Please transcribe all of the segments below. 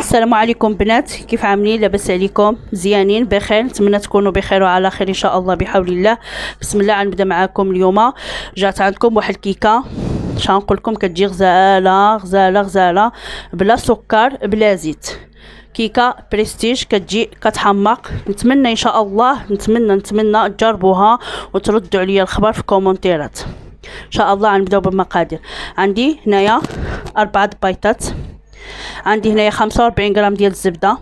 السلام عليكم بنات، كيف عاملين؟ لاباس عليكم؟ مزيانين بخير؟ نتمنى تكونوا بخير وعلى خير ان شاء الله بحول الله. بسم الله، غنبدا معاكم اليوم. جات عندكم واحد الكيكه نقول لكم كتجي غزاله غزاله غزاله بلا سكر بلا زيت. كيكه بريستيج كتجي كتحمق. نتمنى ان شاء الله نتمنى تجربوها وتردوا عليا الخبر في الكومونتيرات ان شاء الله. غنبداو بالمقادير. عندي هنايا 4 بيضات، عندي هنايا 45 غرام ديال الزبده،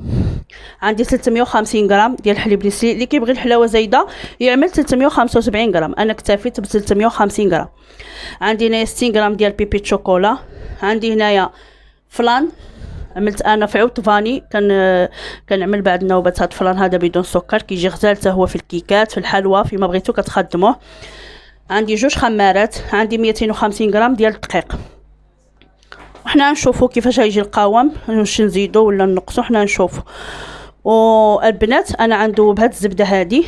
عندي 350 غرام ديال الحليب نسلي. اللي كيبغي الحلاوه زايده يعمل 375 غرام، انا اكتفيت ب 350 غرام. عندي هنايا 60 غرام ديال بيبي شوكولا. عندي هنايا فلان، عملت انا في عود فاني، كنعمل بعد النوبات. هاد الفلان هذا بدون سكر كيجي غزال حتى هو في الكيكات في الحلوى فيما بغيتو كتخدموه. عندي 2 خمارات، عندي 250 غرام ديال الدقيق. وحنا نشوفوا كيفاش غيجي القوام، واش نزيدو ولا نقصو، حنا نشوفوا. والبنات انا غندوب هاد الزبده هادي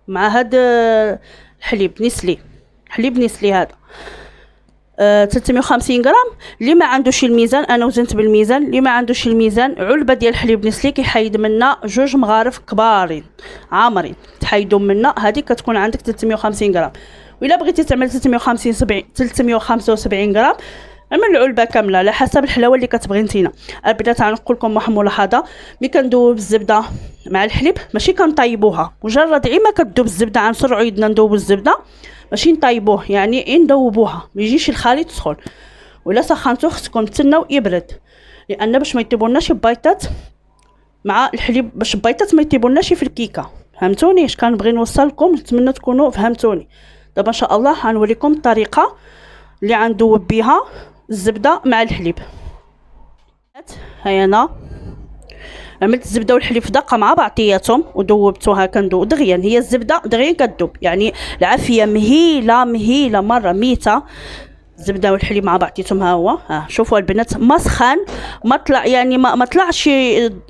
مع هاد الحليب نسلي، حليب نسلي هذا 350 غرام. اللي ما عندوش الميزان انا وزنت بالميزان، اللي ما عندوش الميزان علبه ديال الحليب نسلي كيحيد منا 2 مغارف كبارين عامرين، تحيدوا منا هذه كتكون عندك 350 غرام. وإلا بغيتي تعمل 375 غرام اعمل العلبه كامله على حسب الحلاوه اللي كتبغي نتينا. البنات غنقول لكم واحد الملاحظه، ملي كندوب الزبده مع الحليب ماشي كنطيبوها، مجرد عما كتذوب الزبده غنسرعوا يدنا ندوبوا الزبده، ماشي نطيبوه، يعني ندوبوها ما يجيش الخليط سخون. ولا سخنتو خصكم تسناو يبرد، لان باش ما يطيبولناش البيضات مع الحليب، باش البيضات ما يطيبولناش في الكيكه. فهمتوني اش كنبغي نوصل لكم؟ نتمنى تكونوا فهمتوني. دابا ان شاء الله غنوريكم الطريقه اللي غندوب بها الزبده مع الحليب. هيا انا عملت الزبده والحليب في دقه مع بعضياتهم ودوبتوها. كندوب دغيا، هي الزبده دغيا كتذوب، يعني العافيه مهيله مره ميته. الزبده والحليب مع بعضياتهم ها هو. شوفوا البنات ما سخان ما طلع، يعني ما طلعش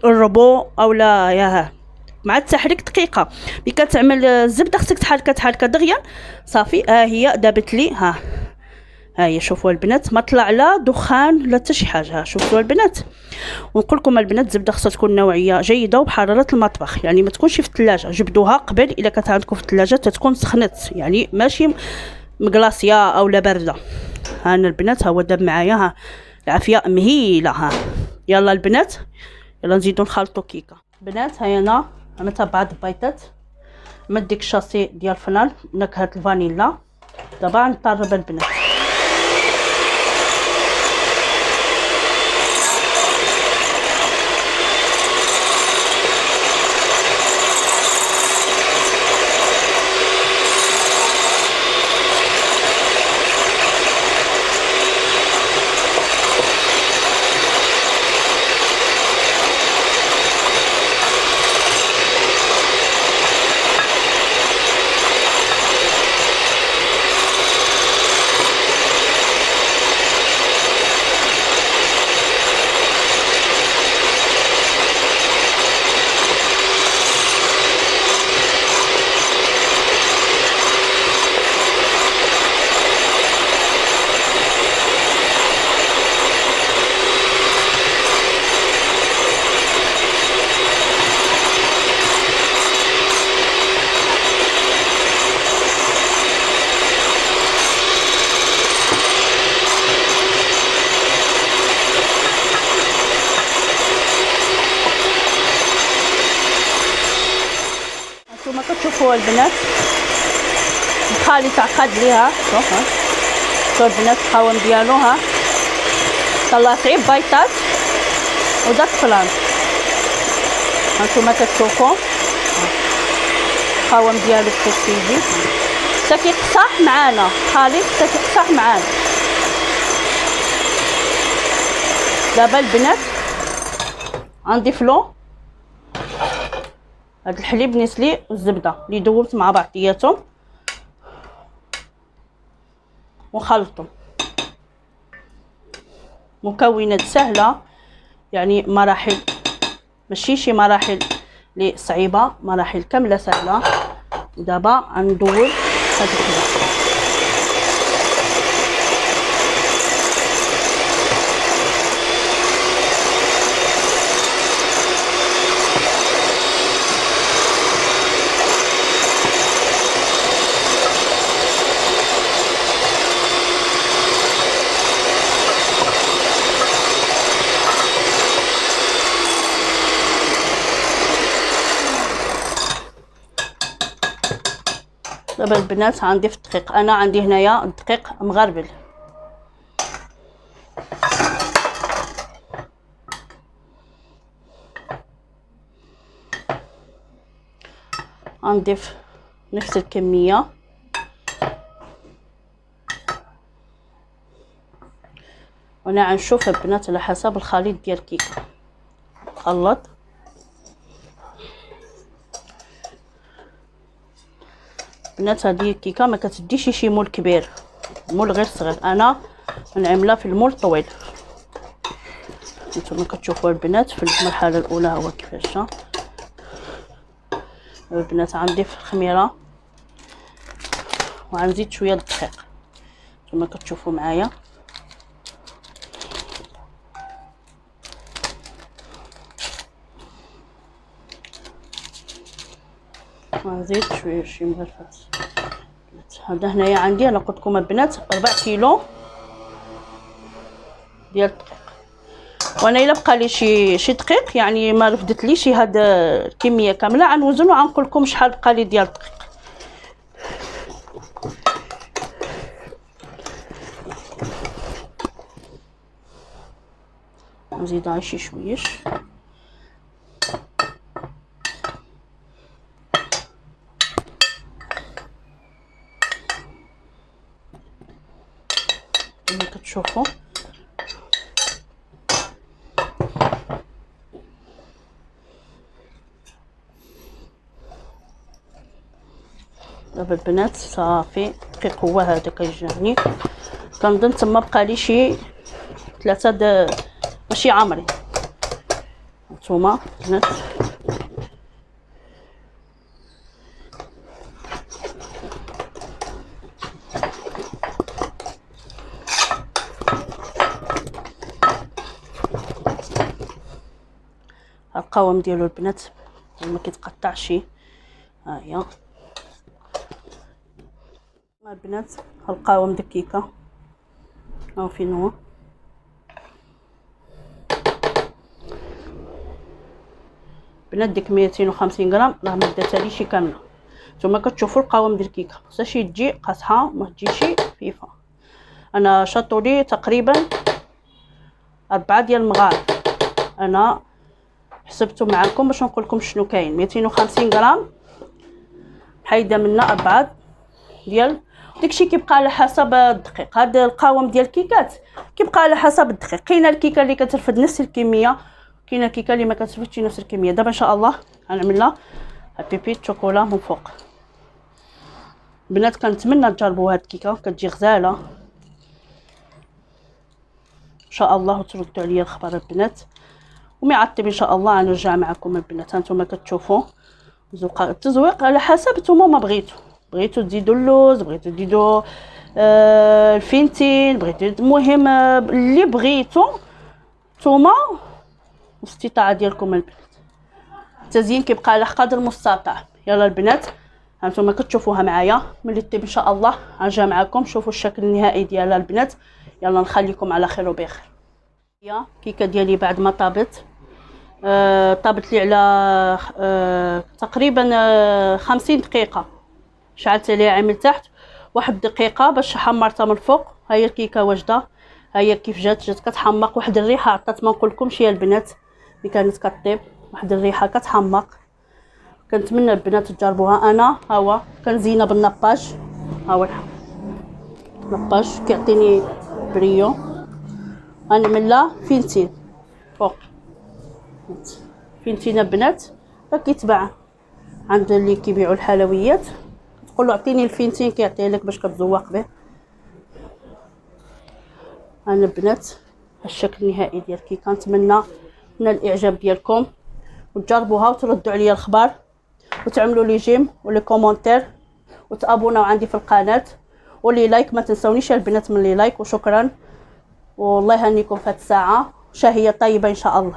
الربو او لا. يا مع التحريك دقيقه ملي كتعمل الزبده خصك تحركها دغيا صافي. هي دابت لي. ها هي شوفوا البنات ما طلع لا دخان لا حتى شي حاجه. شوفوا البنات، ونقول لكم البنات الزبده خصها تكون نوعيه جيده وبحراره المطبخ، يعني ما تكونش في الثلاجه. جبدوها قبل، الا كانت عندكم في الثلاجه تكون سخنت، يعني ماشي مقلاصيه او لا بارده. ها انا البنات هو داب معايا. ها العافيه مهيله. ها يلا البنات يلا نزيدو نخلطوا كيكه. بنات هيا انا عملتها بعض البيضات، عملت ديك الشاسي ديال الفنان نكهه الفانيلا. دابا نطرب البنات. نتوما كتشوفوا البنات الخليط عقد ليها. شوفوا البنات القوام ديالو. ها طلعت غير بيضات وداك فلان. هانتوما كتشوفوا القوام ديالو كيفاش كيجي، حتى كيقصح معانا خليط، حتى كيقصح معانا. دابا البنات غنضيف له هاد الحليب نسلي والزبده اللي دوبت مع بعضياتهم ونخلطهم. مكونات سهله، يعني مراحل ماشي شي مراحل اللي صعيبه، مراحل كامله سهله. ودابا غندوب هاد الحليب. دابا البنات غنضيف الدقيق. انا عندي هنايا الدقيق مغربل. غنضيف نفس الكميه. وانا غنشوف البنات على حسب الخليط ديال الكيكه. خلط البنات. هذه الكيكه ما كتديش شي مول كبير، مول غير صغير. انا غنعملها في المول طويل. نتوما كتشوفوا البنات في المرحله الاولى هو كيفاش. البنات غنضيف الخميره وغنزيد شويه الدقيق. نتوما كتشوفوا معايا. غنزيد شويه شي مغرفات. هذا هنايا عندي انا قلت لكم البنات 4 كيلو ديال الدقيق. وانا الا بقى لي شي دقيق يعني ما رفدتليش هاد الكميه كامله، غنوزن وغنقول لكم شحال بقى لي ديال الدقيق. نزيدها شي شويش. كما كتشوفوا دابا البنات صافي. الدقيق هو هذا كيجاني. كنظن تما بقى لي شي 3 ماشي عامرين. نتوما البنات القوام ديالو البنات ما كيتقطعش. ها هي البنات القوام ديال الكيكه. ها فين هو. بنات ديك 250 غرام راه ما داتها ليش كامله. نتوما كتشوفوا القوام ديال الكيكه خصهاش تجي قاصحه ما تجيش خفيفه. انا شاطولي تقريبا 4 ديال المغارف. انا حسبته معكم باش نقول لكم شنو كاين. 250 غرام حايده منا 4 ديال داكشي كيبقى على حسب الدقيق. هذا القوام ديال الكيكات كيبقى على حسب الدقيق. كاينه الكيكه اللي كترفد نفس الكميه، كاينه الكيكه اللي ما كترفدش نفس الكميه. دابا ان شاء الله غنعمل لها بيبيت شوكولا من فوق. بنات كنتمنى تجربوا هاد الكيكه كتجي غزاله ان شاء الله وتردوا عليا الخبر البنات. ومعطب ان شاء الله غنرجع معكم البنات. هانتوما كتشوفوا التزويق على حسب نتوما ما بغيتو تزيدوا اللوز، بغيتو تزيدوا الفينتين، بغيتو المهم اللي بغيتو نتوما والاستطاعه ديالكم البنات. التزيين كيبقى على قدر المستطاع. يلا البنات هانتوما كتشوفوها معايا. ملي طيب ان شاء الله غنرجع معكم شوفوا الشكل النهائي ديالها البنات. يلا نخليكم على خير وبخير. هي الكيكه ديالي بعد ما طابت طابت لي على تقريبا 50 دقيقه. شعلت عليها عامل تحت 1 دقيقه باش حمرتها من الفوق. ها هي الكيكه واجده. ها هي كيف جات كتحمق. واحد الريحه عطات ما نقولكمش يا البنات اللي كانت كطيب. واحد الريحه كتحمق. كنتمنى البنات تجربوها. انا ها هو كنزينها بالنباج. ها هو النباج كيعطيني بريو. غنعمل لها فينتين فوق. فينتين البنات راه كيتباع عند اللي كيبيعوا الحلويات. تقول له اعطيني الفينتين كيعطيه لك باش كتذوق به. انا البنات الشكل النهائي ديال الكيكه. نتمنى من الاعجاب ديالكم وتجربوها وتردوا عليا الخبر وتعملوا لي جيم ولي كومونتير وتابوناو عندي في القناه ولي لايك. ما تنسونيش البنات من لي لايك. وشكرا والله يهنيكم في هاد الساعه. شهيه طيبه ان شاء الله.